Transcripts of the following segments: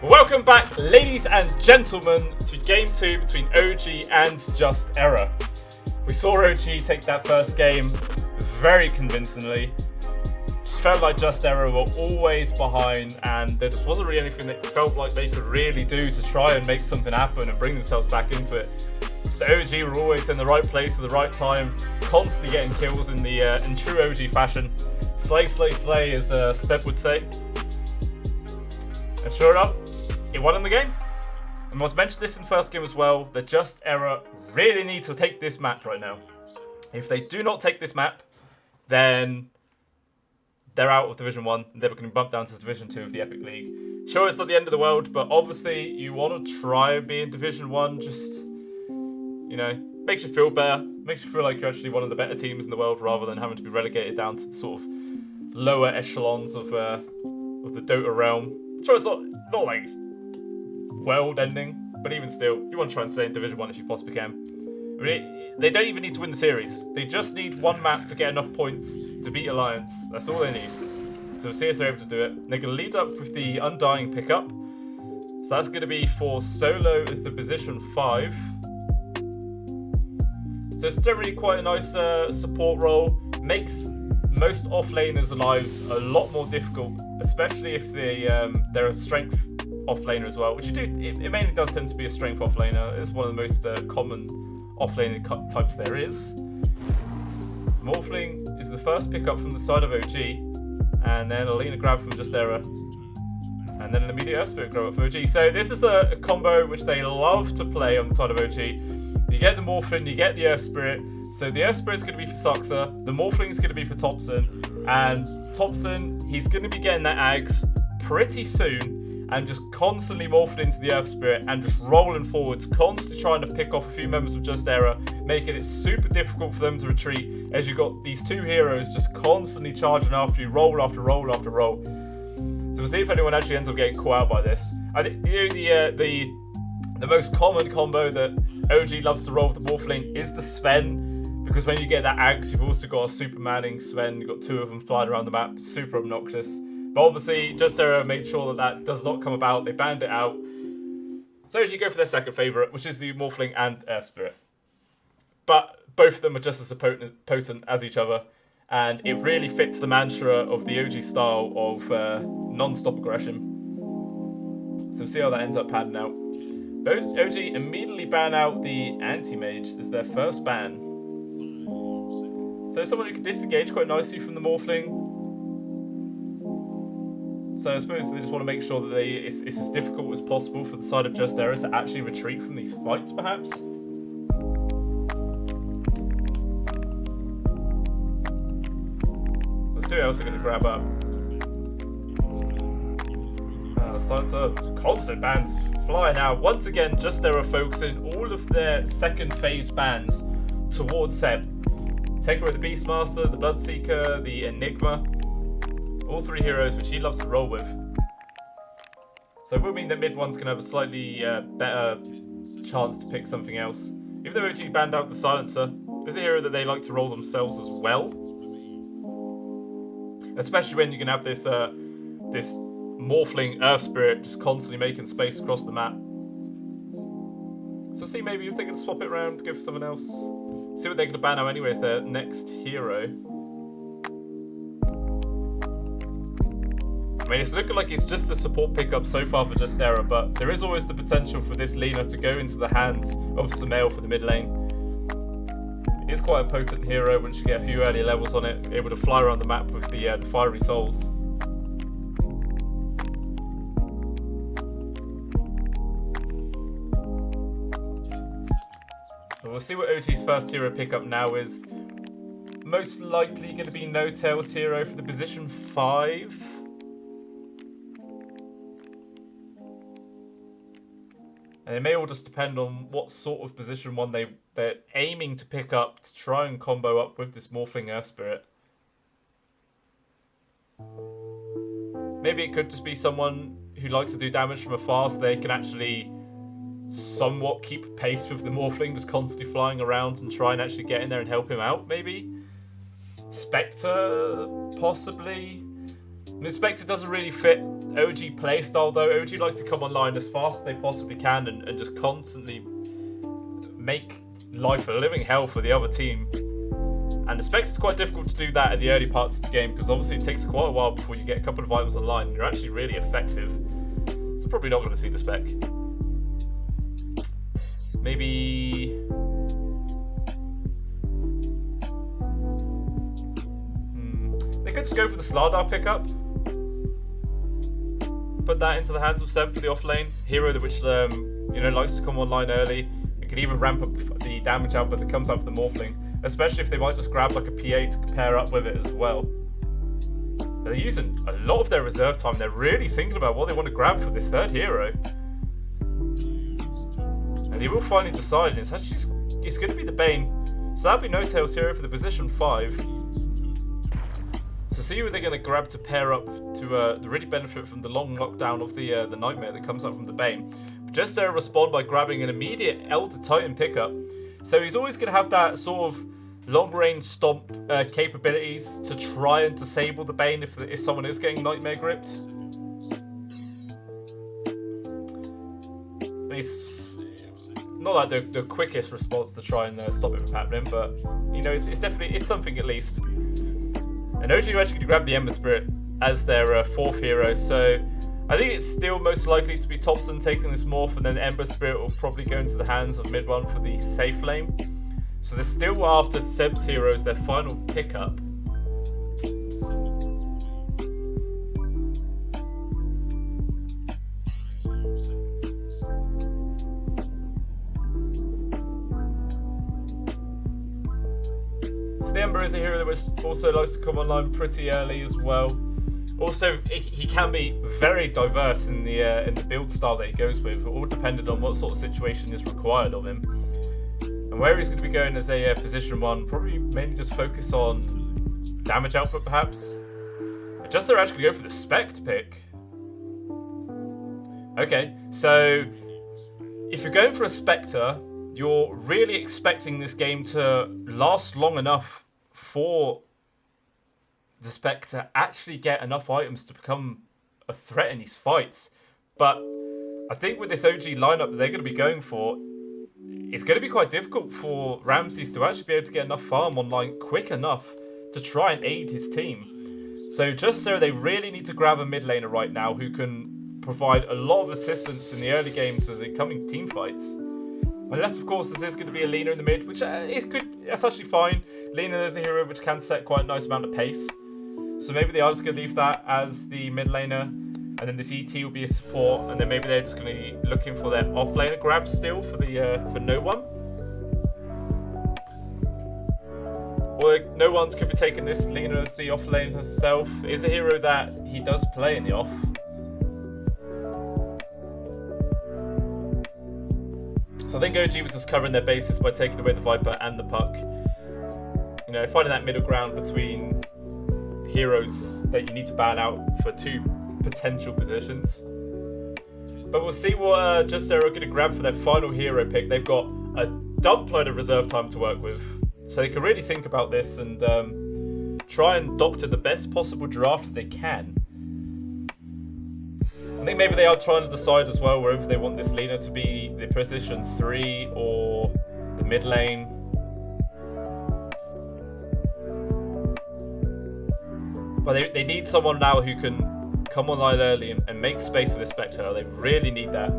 Welcome back, ladies and gentlemen, to Game 2 between OG and Just Error. We saw OG take that first game very convincingly. Just felt like Just Error were always behind, and there just wasn't really anything that felt like they could really do to try and make something happen and bring themselves back into it. Just the OG were always in the right place at the right time, constantly getting kills in true OG fashion. Slay, slay, slay, as Seb would say. And sure enough, it won in the game. And I was mentioned this in the first game as well, that Just Error really need to take this map right now. If they do not take this map, then they're out of Division 1, and they're going to bump down to Division 2 of the Epic League. Sure, it's not the end of the world, but obviously you want to try and be in Division 1, just, you know, makes you feel better, makes you feel like you're actually one of the better teams in the world, rather than having to be relegated down to the sort of lower echelons of the Dota realm. Sure, it's not like it's world-ending, but even still, you want to try and stay in Division 1 if you possibly can. I mean, they don't even need to win the series. They just need one map to get enough points to beat Alliance. That's all they need. So we'll see if they're able to do it. They're going to lead up with the Undying pickup. So that's going to be for Solo as the position 5. So it's generally quite a nice support role. Makes most off-laners' lives a lot more difficult, especially if they're a strength off-laner as well, which it mainly does tend to be a strength off-laner. It's one of the most common off-laner types there is. Morphling is the first pickup from the side of OG, and then Alina grab from Just Error, and then an immediate Earth Spirit grab up for OG. So this is a combo which they love to play on the side of OG. You get the Morphling, you get the Earth Spirit. So the Earth Spirit is going to be for Suxa, the Morphling is going to be for Topson, and Topson, he's going to be getting that Ags pretty soon, and just constantly morphing into the Earth Spirit and just rolling forwards, constantly trying to pick off a few members of Just Error, making it super difficult for them to retreat, as you've got these two heroes just constantly charging after you, roll after roll after roll. So we'll see if anyone actually ends up getting caught out by this. I think the most common combo that OG loves to roll with the Morphling is the Sven, because when you get that Axe, you've also got a super manning Sven. You've got two of them flying around the map, super obnoxious. But obviously, Just Error made sure that does not come about. They banned it out. So as you go for their second favourite, which is the Morphling and Earth Spirit. But both of them are just as potent as each other. And it really fits the mantra of the OG style of non-stop aggression. So we'll see how that ends up panning out. OG immediately ban out the Anti-Mage as their first ban. So someone who can disengage quite nicely from the Morphling. So I suppose they just want to make sure that it's as difficult as possible for the side of Just Error to actually retreat from these fights, perhaps. Let's see what else they're going to grab up. Silencer, constant bans flying out. Once again, Just Error focusing all of their second phase bans towards Seb. Take away the Beastmaster, the Bloodseeker, the Enigma. All three heroes which he loves to roll with. So it will mean that mid one's going to have a slightly better chance to pick something else. Even though OG banned out the Silencer, there's a hero that they like to roll themselves as well. Especially when you can have this Morphling Earth Spirit just constantly making space across the map. So see maybe if they can swap it around, go for someone else. See what they're going to ban out anyway as their next hero. I mean, it's looking like it's just the support pickup so far for Just Error, but there is always the potential for this Lina to go into the hands of Sumail for the mid lane. It is quite a potent hero once you get a few early levels on it, able to fly around the map with the Fiery Souls. But we'll see what OG's first hero pickup now is. Most likely going to be No Tails hero for the position 5. And it may all just depend on what sort of position one they're aiming to pick up to try and combo up with this Morphling Earth Spirit. Maybe it could just be someone who likes to do damage from afar so they can actually somewhat keep pace with the Morphling, just constantly flying around and try and actually get in there and help him out, maybe? Spectre, possibly? I mean, Spectre doesn't really fit OG playstyle though. OG like to come online as fast as they possibly can and just constantly make life a living hell for the other team. And the Spectre's quite difficult to do that at the early parts of the game, because obviously it takes quite a while before you get a couple of items online and you're actually really effective. So probably not going to see the Spec. Maybe... They could just go for the Slardar pickup. Put that into the hands of Seb for the offlane. Hero that which likes to come online early. It could even ramp up the damage output that comes out for the Morphling. Especially if they might just grab like a PA to pair up with it as well. They're using a lot of their reserve time. They're really thinking about what they want to grab for this third hero. And he will finally decide, and it's going to be the Bane. So that'll be No-Tail's hero for the position 5. So see who they're going to grab to pair up to really benefit from the long knockdown of the Nightmare that comes out from the Bane. But Jestera respond by grabbing an immediate Elder Titan pickup. So he's always going to have that sort of long-range stomp capabilities to try and disable the Bane if someone is getting Nightmare gripped. It's not like the quickest response to try and stop it from happening, but it's definitely something at least. And OG are actually going to grab the Ember Spirit as their fourth hero, so I think it's still most likely to be Thompson taking this morph, and then Ember Spirit will probably go into the hands of Mid-One for the safe lane. So they're still after Seb's heroes, their final pickup. So the Ember is a hero that also likes to come online pretty early as well. Also, he can be very diverse in the build style that he goes with, all dependent on what sort of situation is required of him. And where he's going to be going as a position 1, probably mainly just focus on damage output perhaps. Just they're actually going to go for the Spect pick. Okay, so if you're going for a Spectre, you're really expecting this game to last long enough for the Spec to actually get enough items to become a threat in these fights. But I think with this OG lineup that they're going to be going for, it's going to be quite difficult for Ramses to actually be able to get enough farm online quick enough to try and aid his team. So just so they really need to grab a mid laner right now who can provide a lot of assistance in the early games of the coming team fights. Unless, of course, this is going to be a Lina in the mid, which that's actually fine. Lina is a hero which can set quite a nice amount of pace. So maybe they are just going to leave that as the mid laner, and then this ET will be a support, and then maybe they're just going to be looking for their off laner grab still for no one. Or no one's could be taking this Lina as the off lane herself. It is a hero that he does play in the off. So I think OG was just covering their bases by taking away the Viper and the Puck. Finding that middle ground between heroes that you need to ban out for 2 potential positions. But we'll see what Justera are going to grab for their final hero pick. They've got a dump load of reserve time to work with, so they can really think about this and try and doctor the best possible draft they can. I think maybe they are trying to decide as well whether they want this Lina to be the position 3 or the mid lane. But they need someone now who can come online early and make space for this Spectre. They really need that.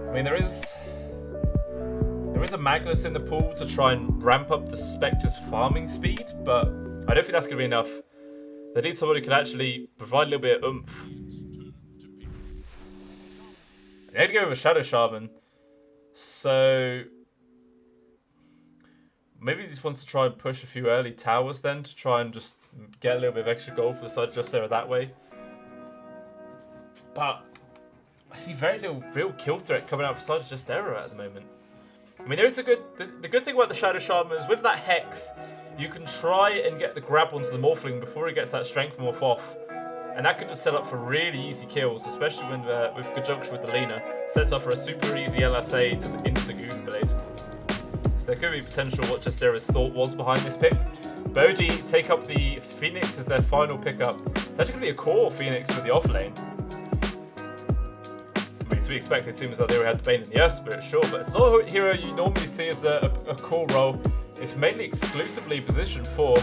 I mean, there is a Magnus in the pool to try and ramp up the Spectre's farming speed, but I don't think that's going to be enough. They need someone who can actually provide a little bit of oomph. They had to go with a Shadow Shaman. So maybe he just wants to try and push a few early towers then to try and just get a little bit of extra gold for the side just there that way. But I see very little real kill threat coming out for side of Justera at the moment. I mean, there is the good thing about the Shadow Shaman is with that Hex, you can try and get the grab onto the Morphling before he gets that Strength Morph off. And that could just set up for really easy kills, especially when with conjunction with the Lina. Sets up for a super easy LSA into the Goon Blade. So there could be potential what Justera's thought was behind this pick. Boji take up the Phoenix as their final pickup. It's actually going to be a core Phoenix for the off lane. I mean, to be expected, it seems like they already had the Bane and the Earth Spirit, sure, but it's not a hero you normally see as a core role. It's mainly exclusively positioned for.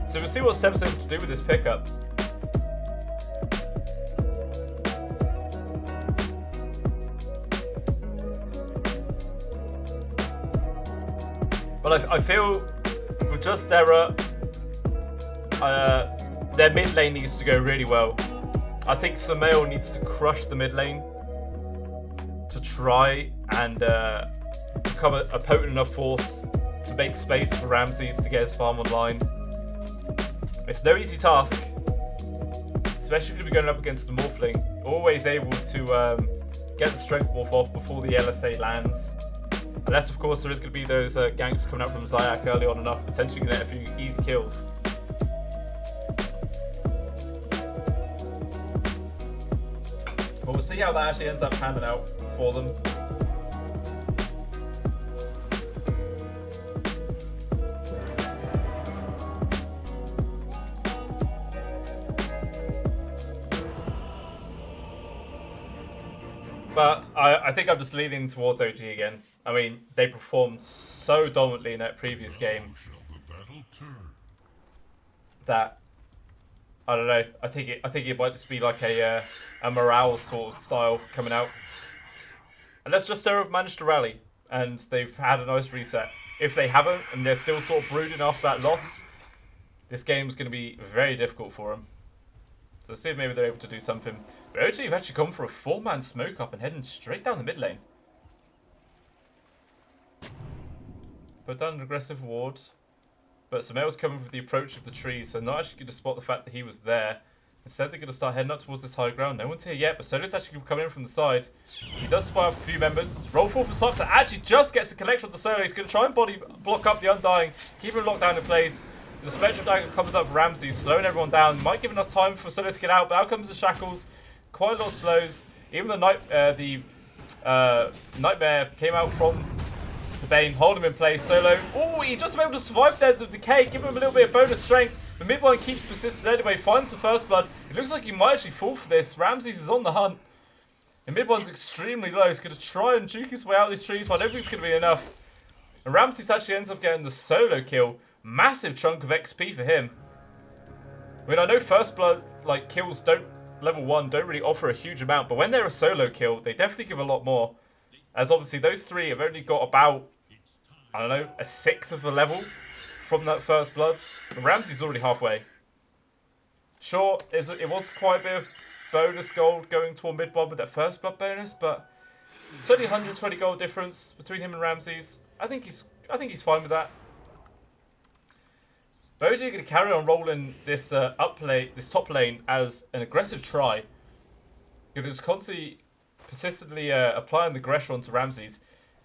So we'll see what Seb's able to do with this pickup. But I feel with Just Era, their mid lane needs to go really well. I think Sumail needs to crush the mid lane to try and become a potent enough force to make space for Ramses to get his farm online. It's no easy task, especially if we're going up against the Morphling. Always able to get the strength morph off before the LSA lands. Unless, of course, there is going to be those ganks coming out from Zayak early on enough, potentially going to get a few easy kills. But we'll see how that actually ends up panning out for them. But I think I'm just leaning towards OG again. I mean, they performed so dominantly in that previous game that I don't know. I think it might just be like a morale sort of style coming out. Unless Just Era have managed to rally and they've had a nice reset. If they haven't and they're still sort of brooding after that loss, this game's going to be very difficult for them. So let's see if maybe they're able to do something. But OG have actually gone for a 4-man smoke up and heading straight down the mid lane. Put down an aggressive ward. But Sumail's coming with the approach of the trees, so not actually going to spot the fact that he was there. Instead, they're going to start heading up towards this high ground. No one's here yet, but Solo's actually coming in from the side. He does spy up a few members. Roll forward from Soxa actually just gets the connection to Solo. He's going to try and block up the Undying, keep him locked down in place. The Spectral Dagger comes up for Ramses, slowing everyone down. Might give enough time for Solo to get out, but out comes the Shackles. Quite a lot of slows. Even the Nightmare came out from the Bane, hold him in place. Solo, oh, he just able to survive there, the decay, give him a little bit of bonus strength. The mid one keeps persistent anyway, finds the first blood. It looks like he might actually fall for this. Ramses is on the hunt. The mid one's extremely low. He's going to try and juke his way out of these trees, but I don't think it's going to be enough. And Ramses actually ends up getting the solo kill. Massive chunk of XP for him. I mean, I know first blood like kills level 1 don't really offer a huge amount, but when they're a solo kill, they definitely give a lot more. As obviously those three have only got about, I don't know, a sixth of a level from that first blood. And Ramsey's already halfway. Sure, it was quite a bit of bonus gold going toward mid-blood with that first blood bonus, but it's only 120 gold difference between him and Ramses. I think he's fine with that. Boji are going to carry on rolling this this top lane as an aggressive try. Going to just constantly, persistently applying the aggression onto Ramses.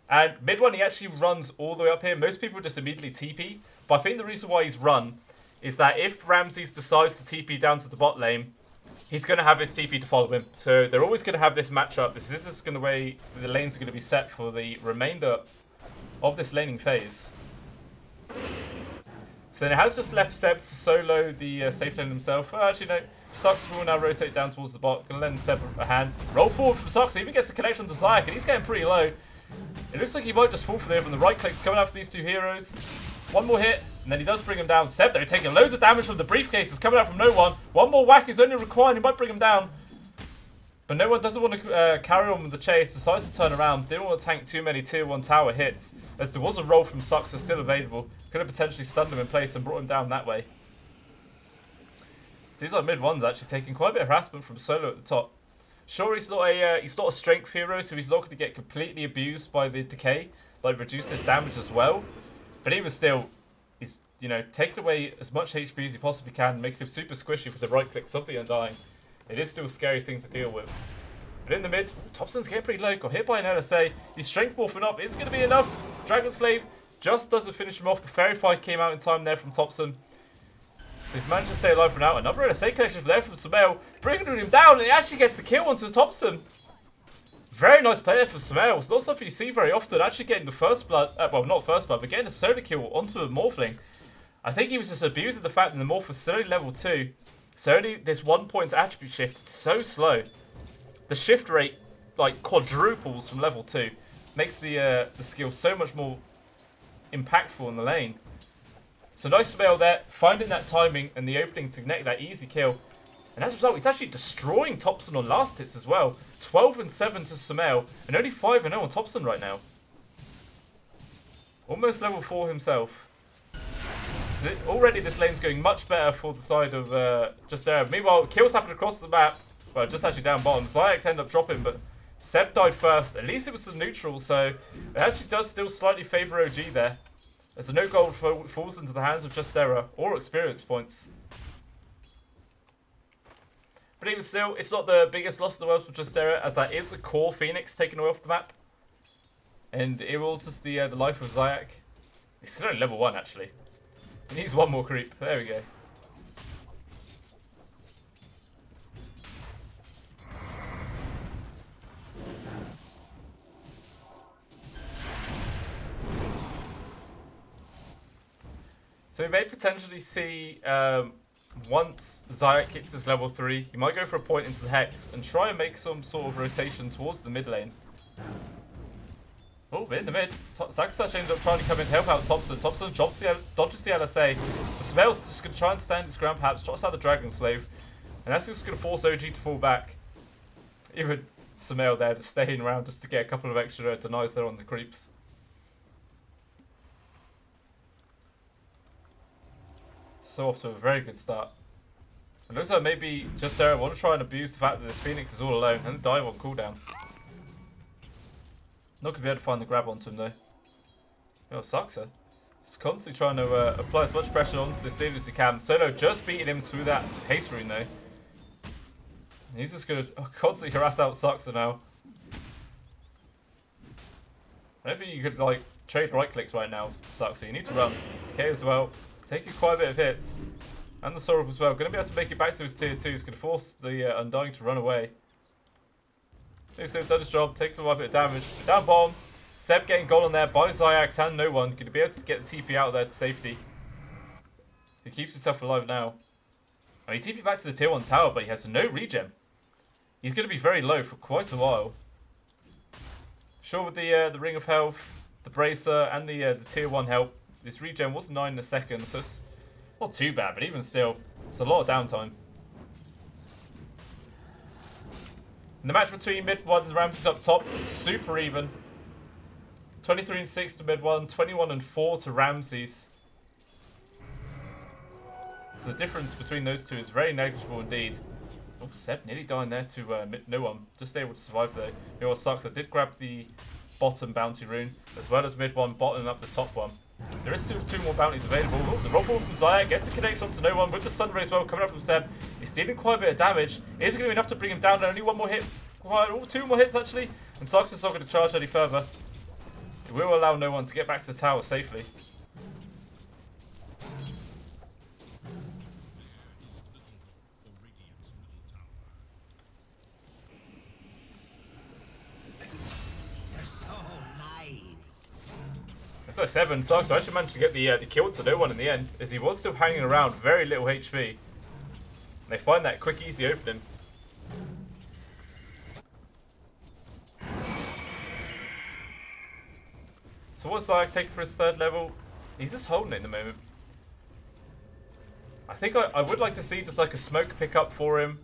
And mid one, he actually runs all the way up here. Most people just immediately TP. But I think the reason why he's run is that if Ramses decides to TP down to the bot lane, he's going to have his TP to follow him. So they're always going to have this matchup, because this is going to way the lanes are going to be set for the remainder of this laning phase. So then it has just left Seb to solo the safe lane himself. Well, actually, no. Sux will now rotate down towards the bot. Going to lend Seb a hand. Roll forward from Sux. He even gets the connection to Zayak, and he's getting pretty low. It looks like he might just fall for there from the right clicks coming after these two heroes. One more hit, and then he does bring him down. Seb, though, taking loads of damage from the briefcases coming out from no one. One more whack is only required. He might bring him down. But no one doesn't want to carry on with the chase. Decides to turn around. Didn't want to tank too many tier 1 tower hits, as there was a roll from Sux that's still available. Could have potentially stunned him in place and brought him down that way. Seems like mid one's actually taking quite a bit of harassment from Solo at the top. Sure, he's not a strength hero, so he's not going to get completely abused by the decay, like reduce his damage as well. But even still, he's taking away as much HP as he possibly can, making him super squishy with the right clicks of the Undying. It is still a scary thing to deal with. But in the mid, Thompson's getting pretty low. Got hit by an LSA. His strength morphing up isn't going to be enough. Dragon Slave just doesn't finish him off. The Fairy Fight came out in time there from Thompson. So he's managed to stay alive for now. Another LSA connection there from Sumail. Bringing him down, and he actually gets the kill onto Thompson. Very nice play there for Sumail. It's not something you see very often. Actually getting the first blood, well, not first blood, but getting a solo kill onto a Morphling. I think he was just abusing the fact that the morph was still only level 2. So only this 1 point attribute shift. It's so slow. The shift rate like quadruples from level 2. Makes the skill so much more impactful in the lane. So nice Sumail there, finding that timing and the opening to connect that easy kill. And as a result, he's actually destroying Topson on last hits as well. 12 and 7 to Sumail, and only 5 and 0 on Topson right now. Almost level 4 himself. So already this lane's going much better for the side of Justerra. Meanwhile, kills happen across the map. Well, just actually down bottom. Zayak ended up dropping, but Seb died first. At least it was the neutral, so it actually does still slightly favour OG there. As no gold falls into the hands of Justerra, or experience points. But even still, it's not the biggest loss in the world for Justerra, as that is a core Phoenix taken away off the map. And it was just the life of Zayak. He's still only level 1, actually. He needs one more creep. There we go. So we may potentially see, once Zayak hits his level 3, he might go for a point into the Hex and try and make some sort of rotation towards the mid lane. Oh, in the mid. Saxash ended up trying to come in to help out Topson. Topson dodges the LSA. The Smail's just going to try and stand his ground, perhaps, trots out the Dragon Slave. And that's just going to force OG to fall back. Even Sumail there just staying around just to get a couple of extra denies there on the creeps. So off to a very good start. It looks like maybe Justerra want to try and abuse the fact that this Phoenix is all alone and dive on cooldown. Not going to be able to find the grab onto him though. Oh, Saxa. He's constantly trying to apply as much pressure onto this lead as he can. Solo just beating him through that haste rune though. He's just going to constantly harass out Saxa now. I don't think you could like trade right clicks right now, Saxa. You need to run. Decay as well. Taking quite a bit of hits. And the Sorrow as well. Going to be able to make it back to his tier 2. He's going to force the Undying to run away. He's done his job, taking a bit of damage. Down bomb. Seb getting goal on there by Zayak and no one. Going to be able to get the TP out there to safety. He keeps himself alive now. I mean, he TP back to the tier 1 tower, but he has no regen. He's going to be very low for quite a while. Sure, with the Ring of Health, the Bracer, and the tier 1 help, this regen was 9 in a second, so it's not too bad, but even still, it's a lot of downtime. And the match between mid 1 and the Ramses up top is super even. 23 and 6 to mid 1, 21 and 4 to Ramses. So the difference between those two is very negligible indeed. Oh, Seb nearly dying there to no one. Just able to survive though. You know what sucks? I did grab the bottom bounty rune, as well as mid 1 bottling up the top one. There is still 2 more bounties available. Oh, the ruffle from Zayak gets the connection onto no one with the Sunray as well coming up from Seb. He's dealing quite a bit of damage. Is it going to be enough to bring him down? Only 1 more hit. Oh, 2 more hits actually. And Sox is not going to charge any further. It will allow no one to get back to the tower safely. So 7 Sox so actually managed to get the kill to no one in the end, as he was still hanging around, very little HP. And they find that quick, easy opening. So what's Zayak taking for his 3rd level? He's just holding it in the moment. I think I would like to see just like a smoke pickup for him.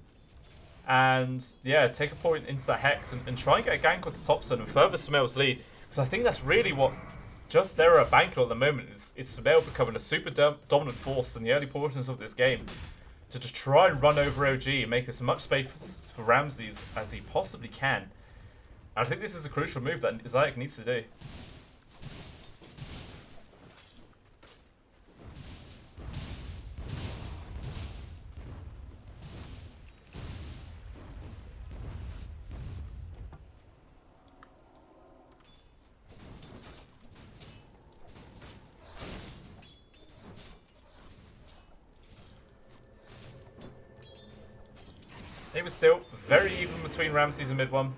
And yeah, take a point into the Hex and try and get a gank onto Topson and further Sumail's lead. Because I think that's really what Justerra banking at the moment is Sumail becoming a super dominant force in the early portions of this game. To just try and run over OG and make as much space for Ramses as he possibly can. And I think this is a crucial move that Zayak needs to do. It was still very even between Ramses and mid 1.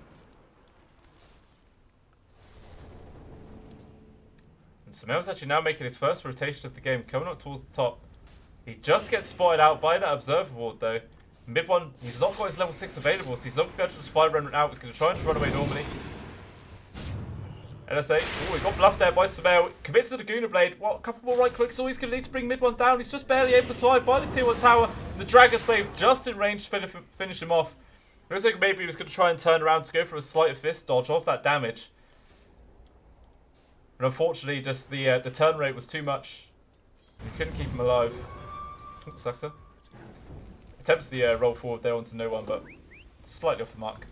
And Sumail's actually now making his first rotation of the game, coming up towards the top. He just gets spotted out by that Observer Ward though. Mid one, he's not got his level 6 available, so he's not going to be able to just fire Remnant out. He's going to try and just run away normally. LSA, oh, he got bluffed there by Sumail. Commits to the Guna Blade. What, a couple more right clicks. All he's going to need to bring mid one down. He's just barely able to survive by the tier 1 tower. The Dragon Slave just in range to finish him off. It looks like maybe he was going to try and turn around to go for a Sleight of Fist dodge off that damage. And unfortunately, just the turn rate was too much. You couldn't keep him alive. Oops, Suxer. Attempts the roll forward there onto no one, but slightly off the mark.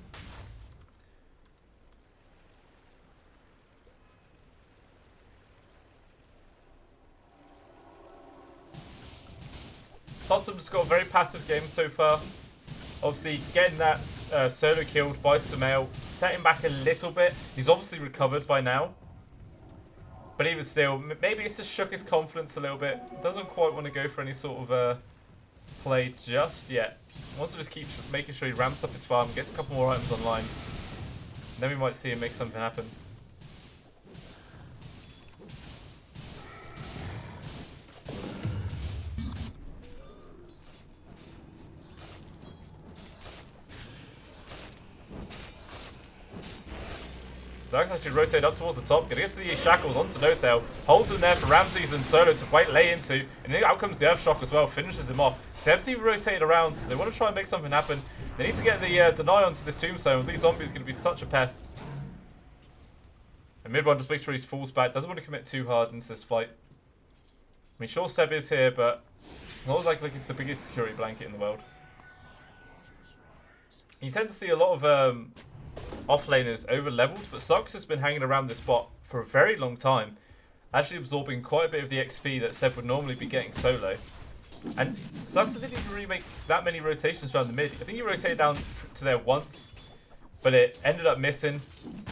Topsum's got a very passive game so far. Obviously, getting that solo killed by Sumail set him back a little bit. He's obviously recovered by now. But even still, maybe it's just shook his confidence a little bit. Doesn't quite want to go for any sort of play just yet. Wants to just keep making sure he ramps up his farm, gets a couple more items online. Then we might see him make something happen. Zag's actually rotate up towards the top, gonna get to the Shackles onto No-Tail, holds him there for Ramses and Solo to lay into, and then out comes the Earthshock as well, finishes him off. Seb's even rotated around, so they want to try and make something happen. They need to get the deny onto this Tombstone. These zombies are going to be such a pest. And mid one just makes sure he falls back, doesn't want to commit too hard into this fight. I mean, sure, Seb is here, but it looks like it's the biggest security blanket in the world. You tend to see a lot of offlaners over leveled, but Sux has been hanging around this spot for a very long time, actually absorbing quite a bit of the XP that Seb would normally be getting solo. And Sux didn't even really make that many rotations around the mid. I think he rotated down to there once, but it ended up missing,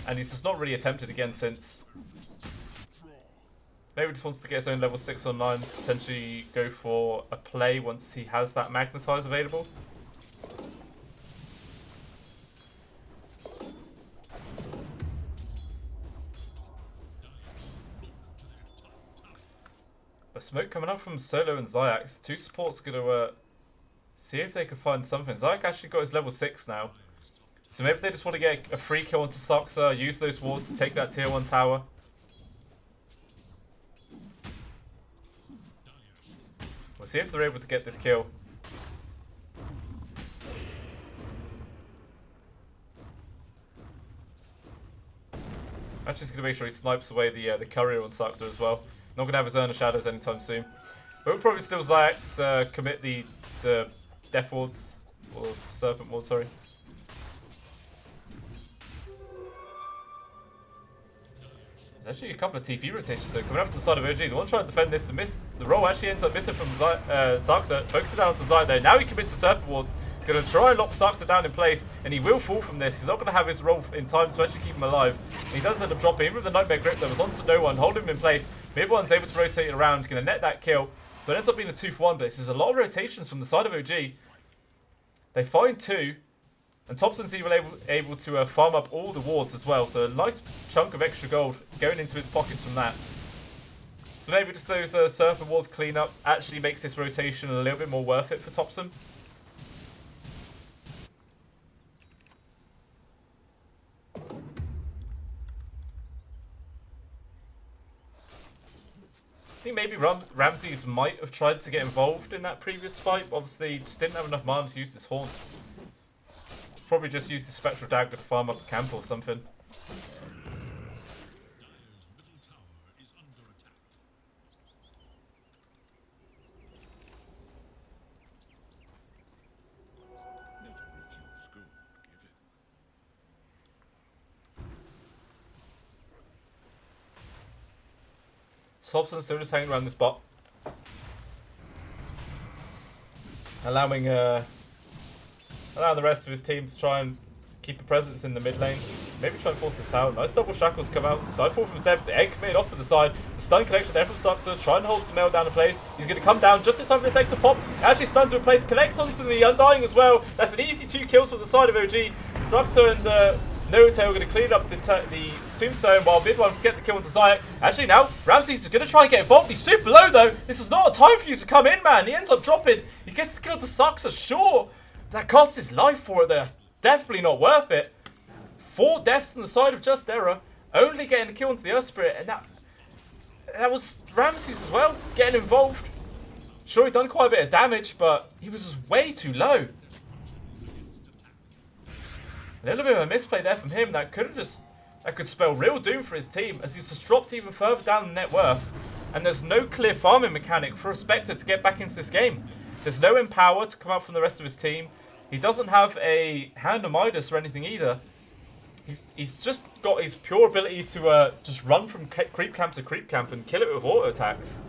and he's just not really attempted again since. Maybe just wants to get his own level 6 or 9, potentially go for a play once he has that Magnetize available. A smoke coming up from Solo and Zayac. Two supports going to see if they can find something. Zayac actually got his level 6 now. So maybe they just want to get a free kill onto Soxa, use those wards to take that tier 1 tower. We'll see if they're able to get this kill. Actually, just going to make sure he snipes away the courier on Soxa as well. Not going to have his Urn of Shadows anytime soon. But we'll probably still Zayac commit the Death Wards, or Serpent Wards, sorry. There's actually a couple of TP rotations though coming up from the side of OG. The one trying to defend this, the roll actually ends up missing from Saxa. Focuses down onto Zayac though. Now he commits the Serpent Wards. Going to try and lock Saxa down in place, and he will fall from this. He's not going to have his roll in time to actually keep him alive. And he does end up dropping, even with the Nightmare Grip that was onto no one, holding him in place. Mid one's able to rotate it around, going to net that kill. So it ends up being a 2-for-1, but this is a lot of rotations from the side of OG. They find 2, and Topson's even able to farm up all the wards as well. So a nice chunk of extra gold going into his pockets from that. So maybe just those Serpent Wards clean up actually makes this rotation a little bit more worth it for Topson. I think maybe Ramses might have tried to get involved in that previous fight, but obviously just didn't have enough mana to use this Horn. Probably just used the Spectral Dagger to farm up a camp or something. Topson still just hanging around the spot, allowing the rest of his team to try and keep a presence in the mid lane. Maybe try and force this tower. Nice double shackles come out. Didefall from Seb. The egg committed off to the side. The stun connection there from Suxa. Trying to hold Sumail down in place. He's going to come down just in time for this egg to pop. It actually stuns him in place. Connects onto the Undying as well. That's an easy 2 kills for the side of OG. Suxa and N0tail going to clean up the tombstone while mid-1 get the kill onto Zayak. Actually now, Ramses is going to try and get involved. He's super low though. This is not a time for you to come in, man. He ends up dropping. He gets the kill to Suxer, sure. That costs his life for it though. That's definitely not worth it. 4 deaths on the side of Just Error. Only getting the kill onto the Earth Spirit. And that was Ramses as well, getting involved. Sure, he done quite a bit of damage, but he was just way too low. A little bit of a misplay there from him that could spell real doom for his team, as he's just dropped even further down the net worth, and there's no clear farming mechanic for a Spectre to get back into this game. There's no Empower to come out from the rest of his team. He doesn't have a Hand of Midas or anything either. He's just got his pure ability to just run from creep camp to creep camp and kill it with auto attacks.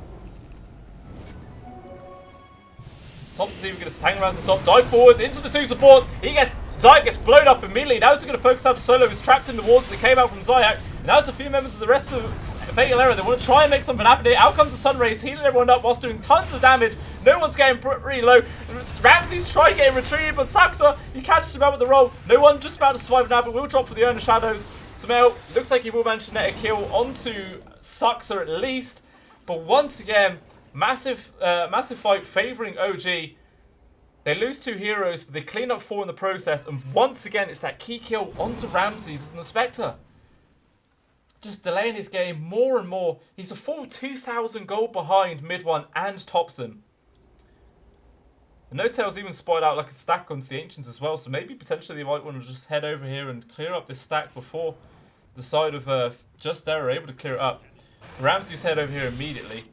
Thompson's even going to hang around the top, dive forwards into the 2 supports. Zayak gets blown up immediately. Now he's going to focus out Solo, who's trapped in the walls that came out from Zayak. And now there's a few members of the rest of Fatal Error. They want to try and make something happen here. Out comes the Sunrays, healing everyone up whilst doing tons of damage. No one's getting pretty low. Ramses trying getting retrieved, but Saxa, he catches him out with the roll. No one just about to survive now, but will drop for the Urn of Shadows. Sumail looks like he will manage to net a kill onto Saxa at least. But once again, massive fight favouring OG. They lose 2 heroes, but they clean up 4 in the process. And once again, it's that key kill onto Ramses and the Spectre. Just delaying his game more and more. He's a full 2,000 gold behind mid-1 and Topson. And N0tail's even spotted out like a stack onto the Ancients as well. So maybe potentially they might want to just head over here and clear up this stack before the side of Just Error are able to clear it up. Ramses head over here immediately.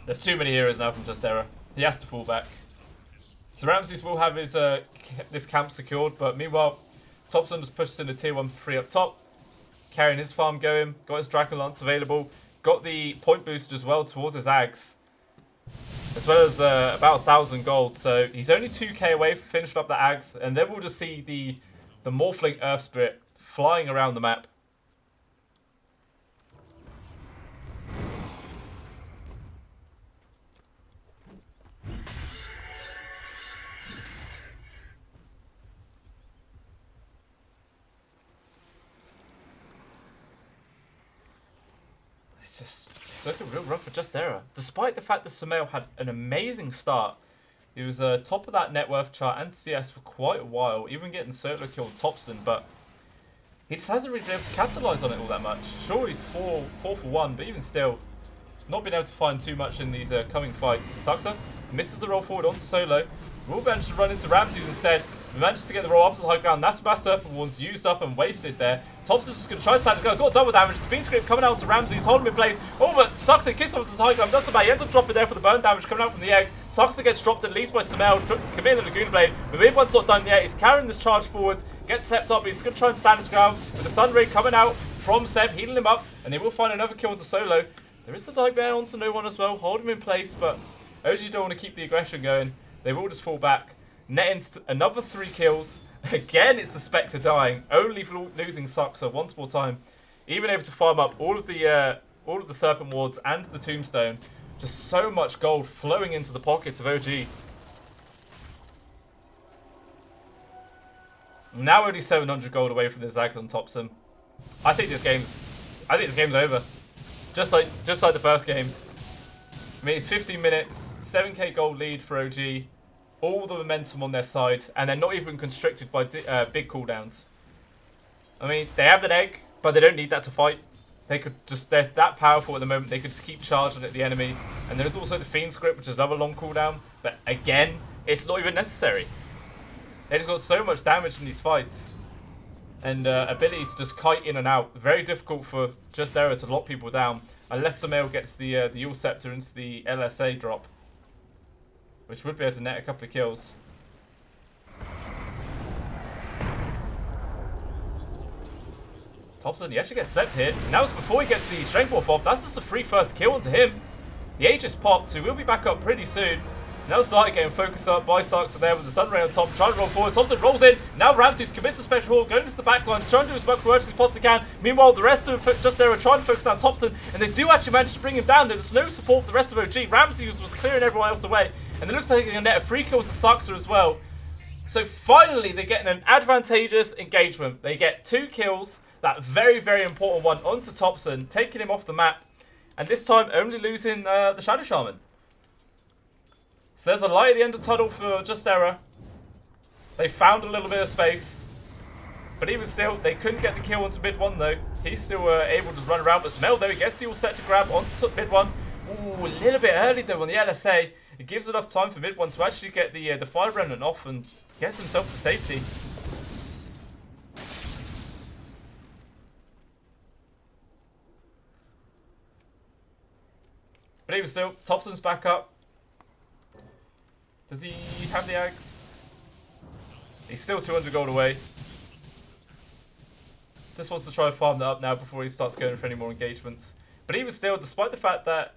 There's too many heroes now from Just Error. He has to fall back. So Ramses will have his this camp secured, but meanwhile, Topson just pushes in a tier 1 for free up top, carrying his farm going. Got his Dragon Lance available. Got the point boost as well towards his Ags, as well as about 1,000 gold. So he's only 2k away from finishing up the Ags, and then we'll just see the Morphling Earth Spirit flying around the map. It's looking real rough for Just Error. Despite the fact that Sumail had an amazing start, he was top of that net worth chart and CS for quite a while, even getting solo kill Topson, but he just hasn't really been able to capitalise on it all that much. Sure, he's 4 for 1, but even still, not been able to find too much in these coming fights. Saxa misses the roll forward onto Solo. Will manage to run into Ramses instead. We manages to get the roll up to the high ground. That's Master Serpent Wards used up and wasted there. Topson's just going to try to stand his gun. Got double damage. The Fiend Script coming out to Ramses, holding him in place. Oh, but Saxa kicks off to his high ground. Doesn't matter. He ends up dropping there for the burn damage coming out from the egg. Saxa gets dropped at least by Sumail, committing the Lagoon Blade. But mid-1's not done yet. He's carrying this charge forwards. Gets stepped up. He's going to try and stand his ground. With the Sun Ray coming out from Seb, healing him up. And he will find another kill into Solo. There is the Nightmare onto No1 as well. Hold him in place, but OG don't want to keep the aggression going. They will just fall back. Netting another 3 kills. Again, it's the Spectre dying, only for losing Saxa once more time. Even able to farm up all of the Serpent Wards and the Tombstone. Just so much gold flowing into the pockets of OG. Now only 700 gold away from the Zags on Topson. I think this game's over. Just like the first game. I mean, it's 15 minutes, 7k gold lead for OG. All the momentum on their side, and they're not even constricted by big cooldowns. I mean, they have the egg, but they don't need that to fight. They could just, they're that powerful at the moment, they could just keep charging at the enemy. And there's also the Fiend Script, which is another long cooldown, but again, it's not even necessary. They just got so much damage in these fights. And ability to just kite in and out. Very difficult for Just Error to lock people down, unless Sumail gets the Eul Scepter into the LSA drop, which would be able to net a couple of kills. Topson, he actually gets slept here. And that was before he gets the Strength Morph off. That's just a free first kill onto him. The Aegis popped, so we'll be back up pretty soon. Now started getting focused up by Saxa there with the Sun Ray on top, trying to roll forward. Topson rolls in. Now Ramses commits the Special Hawk, going into the back lines, trying to do as much work as he possibly can. Meanwhile, the rest of Just Error trying to focus on Topson, and they do actually manage to bring him down. There's no support for the rest of OG. Ramses was clearing everyone else away, and it looks like they're going to net a free kill to Saxa as well. So finally, they're getting an advantageous engagement. They get 2 kills, that very, very important one onto Topson, taking him off the map. And this time, only losing the Shadow Shaman. So there's a light at the end of the tunnel for Just Error. They found a little bit of space. But even still, they couldn't get the kill onto mid 1 though. He's still able to run around. But Smell, though, he gets the all set to grab onto mid 1. Ooh, a little bit early though on the LSA. It gives enough time for mid 1 to actually get the Fire Remnant off and gets himself to safety. But even still, Topson's back up. Does he have the axe? He's still 200 gold away. Just wants to try and farm that up now before he starts going for any more engagements. But even still, despite the fact that,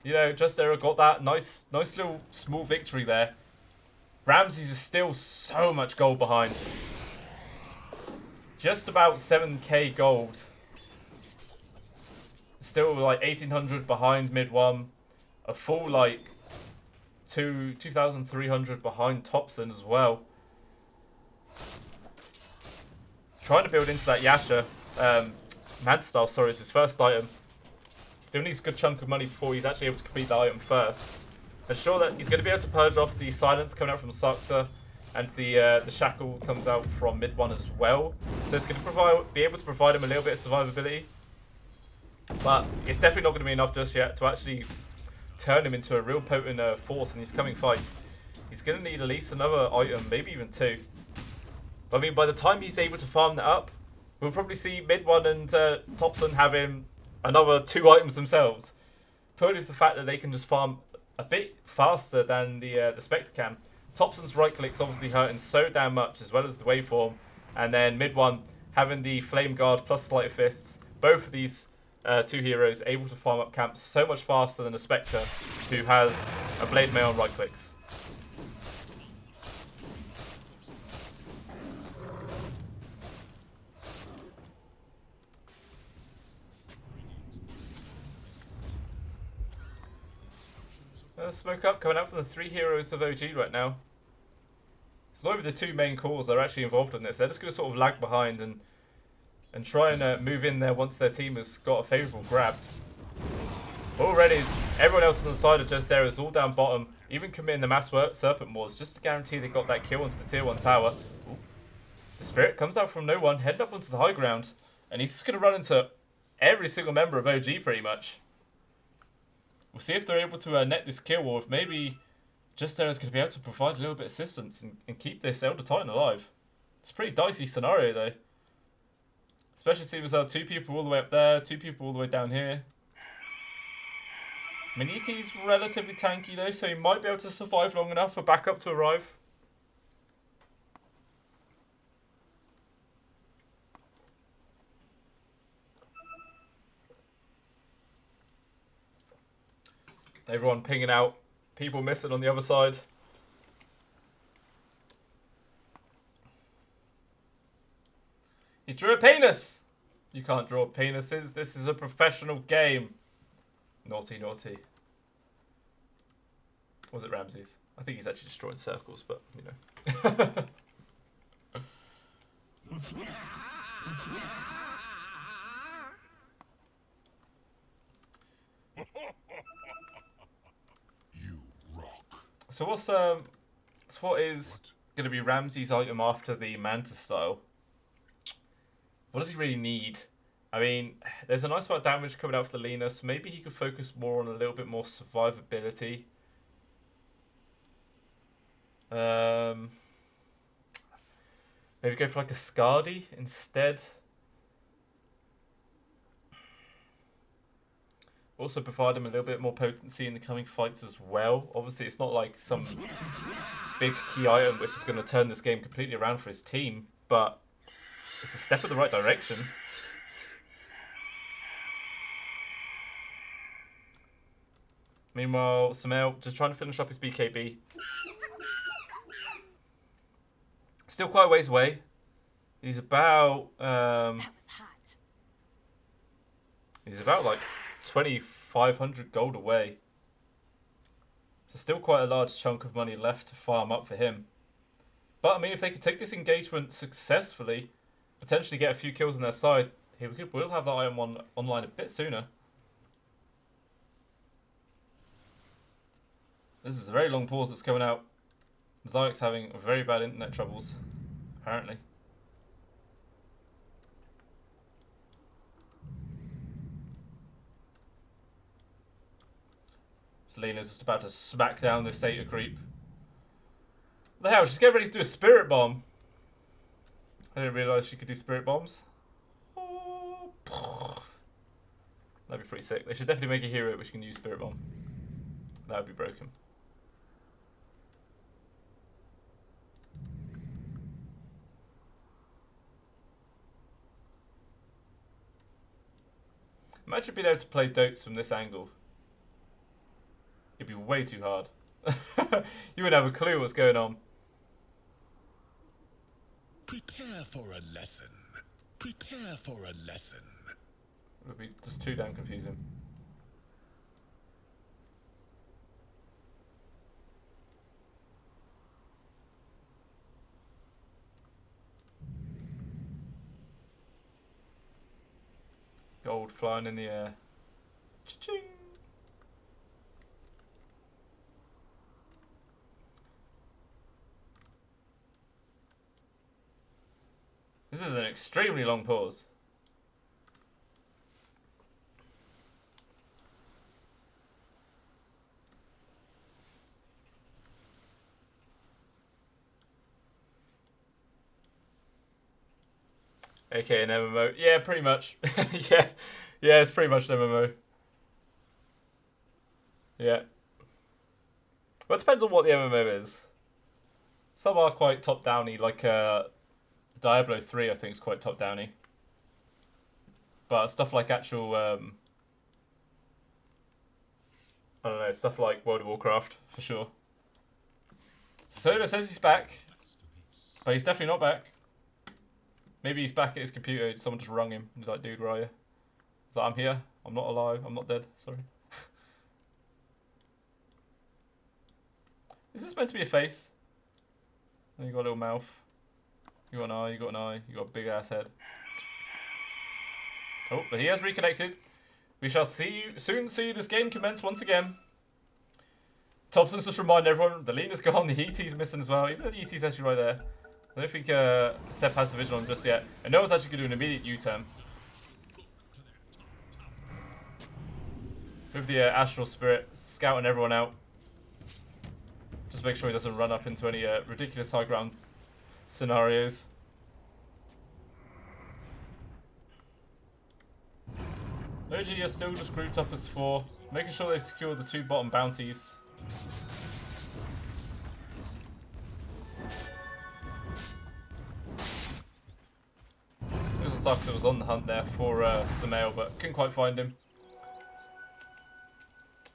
you know, Just Error got that nice little small victory there, Ramses is still so much gold behind. Just about 7k gold. Still like 1800 behind mid 1. A full like 2300 behind Topson as well. Trying to build into that Yasha. Manta Style, sorry, is his first item. Still needs a good chunk of money before he's actually able to complete the item first. Ensure that he's going to be able to purge off the silence coming out from Saksa, and the shackle comes out from mid 1 as well. So it's going to be able to provide him a little bit of survivability. But it's definitely not going to be enough just yet to actually turn him into a real potent force in these coming fights. He's going to need at least another item, maybe even 2. But I mean, by the time he's able to farm that up, we'll probably see mid 1 and Topson having another 2 items themselves. Purely for the fact that they can just farm a bit faster than the Spectre can. Topson's right click's obviously hurting so damn much, as well as the waveform. And then mid 1 having the Flame Guard plus Sleight of Fists. Both of these 2 heroes able to farm up camps so much faster than a Spectre, who has a Blade Mail and right clicks. Smoke up coming out from the 3 heroes of OG right now. It's not even the 2 main cores that are actually involved in this. They're just going to sort of lag behind and try and move in there once their team has got a favourable grab. Already, everyone else on the side of Just Error is all down bottom, even committing the Mass Serpent Maws just to guarantee they got that kill onto the tier 1 tower. Ooh. The Spirit comes out from no one, heading up onto the high ground, and he's just going to run into every single member of OG pretty much. We'll see if they're able to net this kill, or if maybe Just Error is going to be able to provide a little bit of assistance and keep this Elder Titan alive. It's a pretty dicey scenario though. Especially seeing as though 2 people all the way up there, 2 people all the way down here. Maniti's relatively tanky though, so he might be able to survive long enough for backup to arrive. Everyone pinging out. People missing on the other side. He drew a penis! You can't draw penises. This is a professional game. Naughty, naughty. Was it Ramses? I think he's actually just drawing circles, but, you know. So what is going to be Ramses' item after the Manta Style? What does he really need? I mean, there's a nice amount of damage coming out for the Lina, so maybe he could focus more on a little bit more survivability. Maybe go for like a Skadi instead. Also provide him a little bit more potency in the coming fights as well. Obviously, it's not like some big key item which is going to turn this game completely around for his team, but it's a step in the right direction. Meanwhile, Samel just trying to finish up his BKB. Still quite a ways away. He's about he's about like 2,500 gold away. So still quite a large chunk of money left to farm up for him. But I mean, if they could take this engagement successfully, potentially get a few kills on their side, here we'll have that Iron One online a bit sooner. This is a very long pause that's coming out. Zayek's having very bad internet troubles, apparently. Selena's just about to smack down this data creep. What the hell? She's getting ready to do a spirit bomb. I didn't realise she could do spirit bombs. That'd be pretty sick. They should definitely make a hero which can use spirit bomb. That would be broken. Imagine being able to play Dotes from this angle. It'd be way too hard. You wouldn't have a clue what's going on. Prepare for a lesson. Prepare for a lesson. It would be just too damn confusing. Gold flying in the air. Cha-ching! This is an extremely long pause. Okay, an MMO. Yeah, pretty much. yeah, it's pretty much an MMO. Yeah. Well, it depends on what the MMO is. Some are quite top-downy, like Diablo 3, I think, is quite top-downy. But stuff like actual, I don't know, stuff like World of Warcraft, for sure. Solo says he's back, but he's definitely not back. Maybe he's back at his computer, someone just rung him. He's like, dude, where are you? He's like, I'm here, I'm not alive, I'm not dead, sorry. Is this meant to be a face? You got a little mouth. You got an eye, you got an eye, you got a big ass head. Oh, but he has reconnected. We shall soon see this game commence once again. Thompson's just reminding everyone, the Lena's gone, the ET's missing as well. Even though the ET's actually right there. I don't think Seb has the vision on him just yet. And no one's actually going to do an immediate U-turn. With the Astral Spirit, scouting everyone out. Just make sure he doesn't run up into any ridiculous high ground scenarios. OG are still just grouped up as 4, making sure they secure the 2 bottom bounties. It sucks, it was on the hunt there for Sumail, but couldn't quite find him.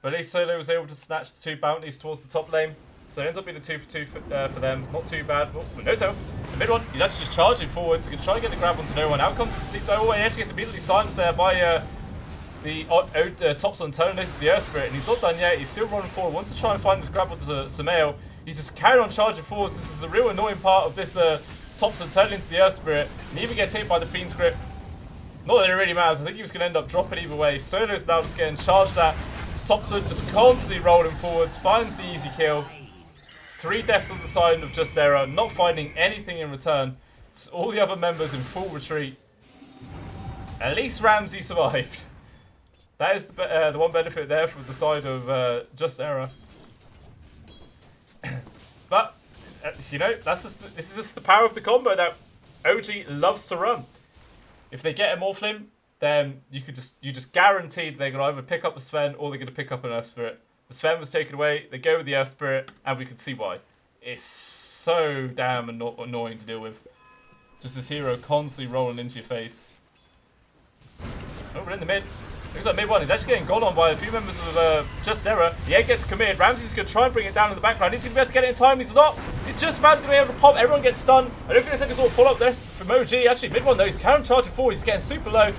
But at least Solo was able to snatch the 2 bounties towards the top lane. So it ends up being a 2 for 2 for them. Not too bad. Oh, Noto. The mid one, he's actually just charging forwards. He can try and get the grab onto no one. Out comes the sleep though. Oh, he actually gets immediately silenced there by the Thompson turning into the Earth Spirit. And he's not done yet. He's still running forward. Wants to try and find this grab onto Sumail. He's just carrying on charging forwards. This is the real annoying part of this Thompson turning into the Earth Spirit. And he even gets hit by the Fiend's Grip. Not that it really matters. I think he was going to end up dropping either way. Solo's now just getting charged at. Thompson just constantly rolling forwards. Finds the easy kill. 3 deaths on the side of Just Era, not finding anything in return. It's all the other members in full retreat. At least Ramsey survived. That is the one benefit there from the side of Just Era. But you know, this is just the power of the combo that OG loves to run. If they get a Morphling, then you just guarantee they're gonna either pick up the Sven or they're gonna pick up an Earth Spirit. The Sven was taken away, they go with the Earth Spirit, and we can see why. It's so damn annoying to deal with. Just this hero constantly rolling into your face. Oh, we're in the mid. Looks like mid one. He's actually getting gone on by a few members of Just Era. The egg gets committed. Ramsey's going to try and bring it down in the background. He's going to be able to get it in time. He's not. He's just about to be able to pop. Everyone gets stunned. I don't think there's any sort of follow-up there from OG. Actually, mid one though, he's carrying charging forward. He's getting super low.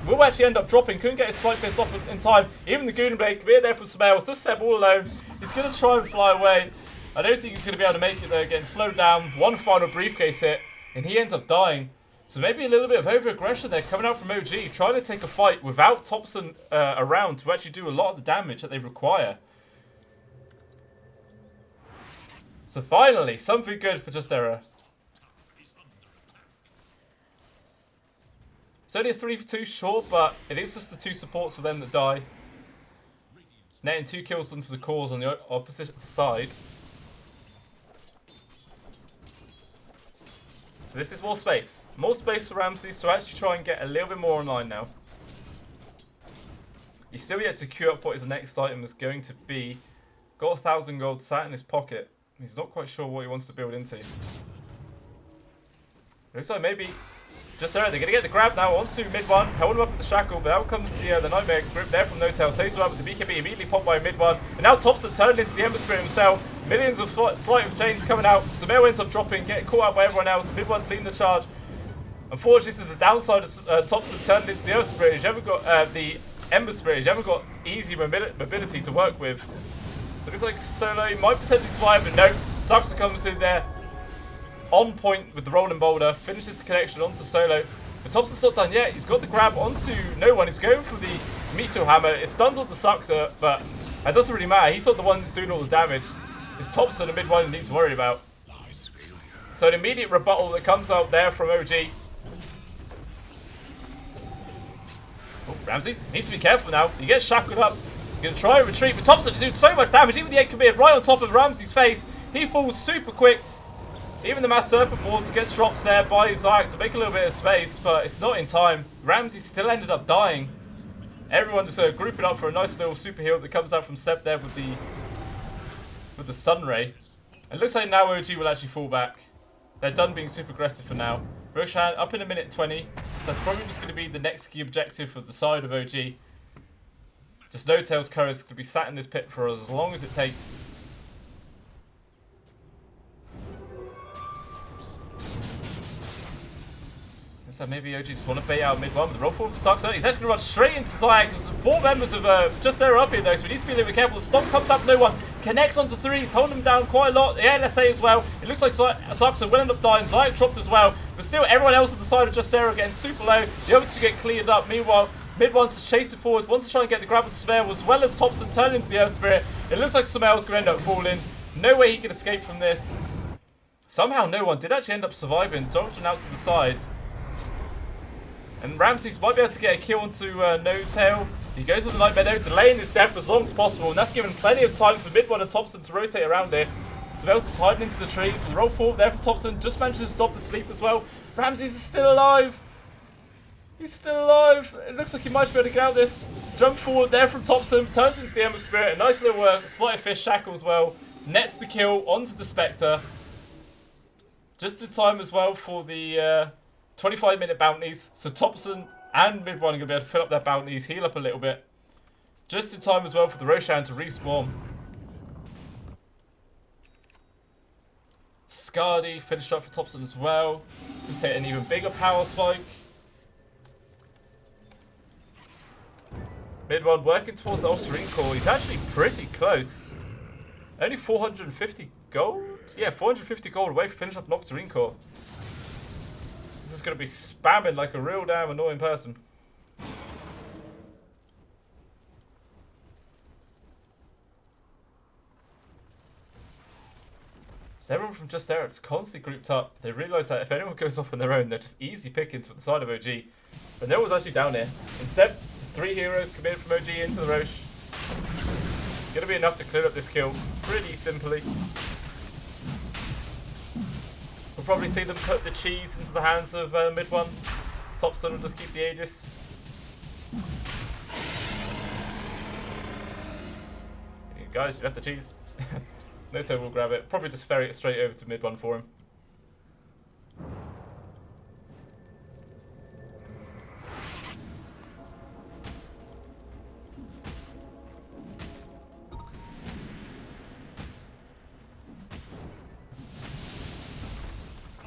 Will actually end up dropping. Couldn't get his slight fist off in time. Even the Gooden Blade committed there from Sumail. It's just Seb all alone. He's going to try and fly away. I don't think he's going to be able to make it though. Getting slowed down. One final briefcase hit, and he ends up dying. So maybe a little bit of over-aggression there coming out from OG, trying to take a fight without Topson around to actually do a lot of the damage that they require. So finally, something good for Just Era. It's only a 3-for-2 short, but it is just the 2 supports for them that die. Netting 2 kills onto the cause on the opposite side. So this is more space. More space for Ramses to actually try and get a little bit more online now. He's still yet to queue up what his next item is going to be. Got 1,000 gold sat in his pocket. He's not quite sure what he wants to build into. Looks like maybe Just Era, they're going to get the grab now onto mid one. Held him up with the shackle, but out comes the Nightmare grip there from N0tail. Saves him up with the BKB, immediately popped by mid one. And now Topson turned into the Ember Spirit himself. Millions of sleight of change coming out. Sumail ends up dropping, getting caught out by everyone else. Mid one's leading the charge. Unfortunately, this is the downside of Topson turned into the Ember Spirit. You haven't got the Ember Spirit. You haven't got easy mobility to work with. So it looks like Solo might potentially survive, but no. Saxa comes in there. On point with the rolling boulder, finishes the connection onto Solo. But Topson's not done yet. He's got the grab onto no one. He's going for the Meteor Hammer. It stuns onto Saxa, but that doesn't really matter. He's not the one who's doing all the damage. It's Topson and mid one he needs to worry about. So an immediate rebuttal that comes out there from OG. Oh, Ramses needs to be careful now. He gets shackled up. He's going to try and retreat, but Topson's doing so much damage. Even the 8 commit right on top of Ramses' face. He falls super quick. Even the Mass Serpent Wards gets dropped there by Zayak to make a little bit of space, but it's not in time. Ramses still ended up dying. Everyone just grouping up for a nice little super heal that comes out from Seb there with the Sunray. It looks like now OG will actually fall back. They're done being super aggressive for now. Roshan up in a minute 20. So that's probably just going to be the next key objective for the side of OG. Just N0tail's courage to be sat in this pit for as long as it takes. So maybe OG just want to bait out mid one with the roll forward from Saxa. He's actually going to run straight into Zayak. There's 4 members of Just Era up here though, so we need to be a little bit careful. The stomp comes out from no one, connects onto 3s, holding him down quite a lot. The LSA as well. It looks like Saxa will end up dying. Zayak dropped as well, but still everyone else on the side of Just Era getting super low. The other 2 get cleared up. Meanwhile, mid one's just chasing forward, wants to try and get the grab with Sumail, as well as Topson turning into the Earth Spirit. It looks like Sumail's going to end up falling. No way he can escape from this. Somehow no one did actually end up surviving, dodging out to the side. And Ramses might be able to get a kill onto N0tail. He goes with the Nightmare though, delaying his death as long as possible, and that's given plenty of time for mid one and Topson to rotate around here. Sumail's just hiding into the trees. We roll forward there from Topson, just manages to stop the sleep as well. Ramses is still alive. He's still alive. It looks like he might be able to get out this. Jump forward there from Topson, turns into the Ember Spirit. A nice little sleight of fish shackle as well. Nets the kill onto the Spectre. Just in time as well for the 25-minute bounties. So Topson and mid one are going to be able to fill up their bounties, heal up a little bit. Just in time as well for the Roshan to respawn. Skadi finished up for Topson as well. Just hit an even bigger power spike. Mid one working towards the Octarine Core. He's actually pretty close. Only 450 gold? Yeah, 450 gold away from finish up an Octarine Core. This is going to be spamming like a real damn annoying person. So everyone from Just Era is constantly grouped up. They realise that if anyone goes off on their own, they're just easy pickings for the side of OG. But no one's actually down here. Instead, just 3 heroes committed from OG into the Roche. Gonna be enough to clear up this kill pretty simply. We'll probably see them put the cheese into the hands of mid one. Topson will just keep the Aegis. Guys, you left the cheese. N0tail will grab it. Probably just ferry it straight over to mid one for him.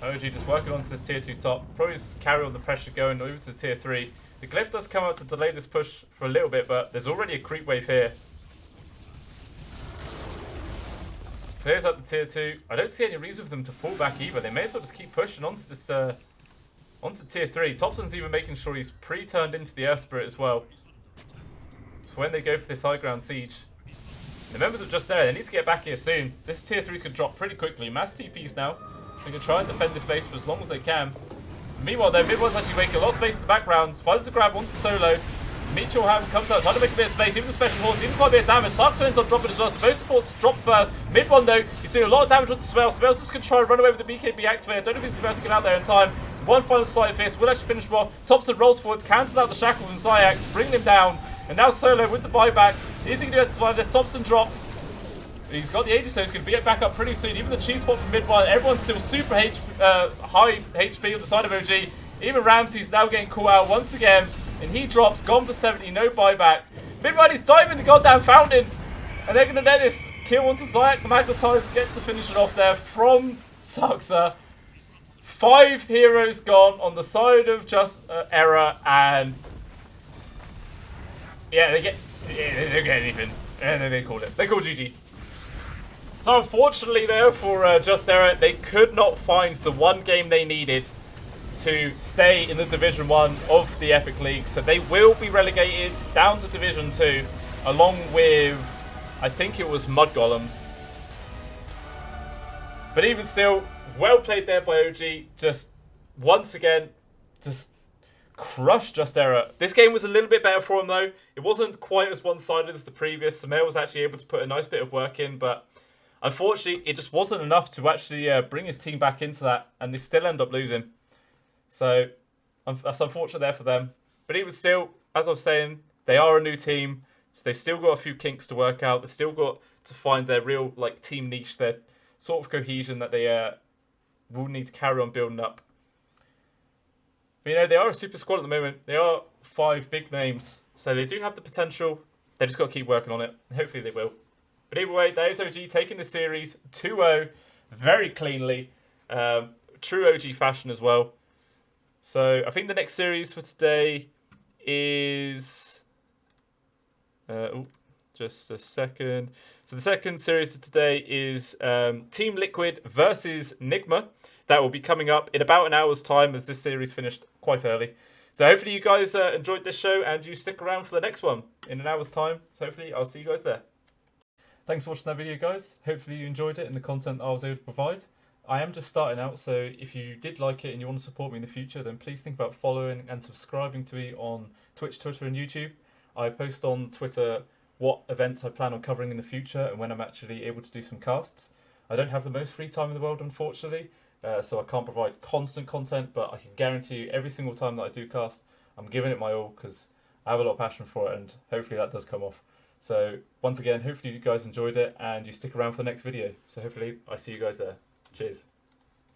OG just working onto this tier 2 top. Probably just carry all the pressure going over to tier 3. The glyph does come out to delay this push for a little bit, but there's already a creep wave here. Clears up the tier 2. I don't see any reason for them to fall back either. They may as well just keep pushing onto this, onto the tier 3. Topson's even making sure he's pre-turned into the Earth Spirit as well, for when they go for this high ground siege. The members are just there. They need to get back here soon. This tier 3 is going to drop pretty quickly. Mass TPs now. They can try and defend this base for as long as they can. Meanwhile, though, Mid-One's actually making a lot of space in the background. Finds the grab onto Solo. Meteor Ham comes out, trying to make a bit of space. Even the Special Horde didn't quite a bit of damage. Sarkso ends up dropping as well, so both supports drop first. Mid-One, though, he's seeing a lot of damage onto Smells. Smells just going to try and run away with the BKB activator. I don't know if he's about to get out there in time. One final slide of this will actually finish well. Topson rolls forwards, cancels out the shackle from Zayax, bringing him down. And now Solo with the buyback. Is he going to be able to survive this? Topson drops. He's got the Aegis, so he's going to get back up pretty soon. Even the cheese spot from Mid-One, everyone's still super high HP on the side of OG. Even Ramsey's now getting caught out once again. And he drops, gone for 70, no buyback. Mid-One is diving the goddamn fountain. And they're going to let this kill onto Zayak. Magnetize gets the finishing off there from Saxa. 5 heroes gone on the side of Just Era. And yeah, they don't get anything. And then they call it. They call GG. So unfortunately though, for Just Era, they could not find the one game they needed to stay in the Division 1 of the Epic League. So they will be relegated down to Division 2, along with, I think it was Mud Golems. But even still, well played there by OG. Just, once again, just crushed Just Era. This game was a little bit better for him though. It wasn't quite as one-sided as the previous. Samir was actually able to put a nice bit of work in, but unfortunately, it just wasn't enough to actually bring his team back into that, and they still end up losing. So, that's unfortunate there for them. But even still, as I was saying, they are a new team, so they've still got a few kinks to work out. They've still got to find their real team niche, their sort of cohesion that they will need to carry on building up. But they are a super squad at the moment. They are 5 big names, so they do have the potential. They just got to keep working on it. Hopefully they will. But either way, that is OG taking the series 2-0 very cleanly. True OG fashion as well. So I think the next series for today is... just a second. So the second series of today is Team Liquid versus Nigma. That will be coming up in about an hour's time, as this series finished quite early. So hopefully you guys enjoyed this show and you stick around for the next one in an hour's time. So hopefully I'll see you guys there. Thanks for watching that video, guys. Hopefully you enjoyed it and the content I was able to provide. I am just starting out, so if you did like it and you want to support me in the future, then please think about following and subscribing to me on Twitch, Twitter and YouTube. I post on Twitter what events I plan on covering in the future and when I'm actually able to do some casts. I don't have the most free time in the world, unfortunately, so I can't provide constant content, but I can guarantee you every single time that I do cast, I'm giving it my all because I have a lot of passion for it, and hopefully that does come off. So once again, hopefully you guys enjoyed it and you stick around for the next video. So hopefully I see you guys there. Cheers.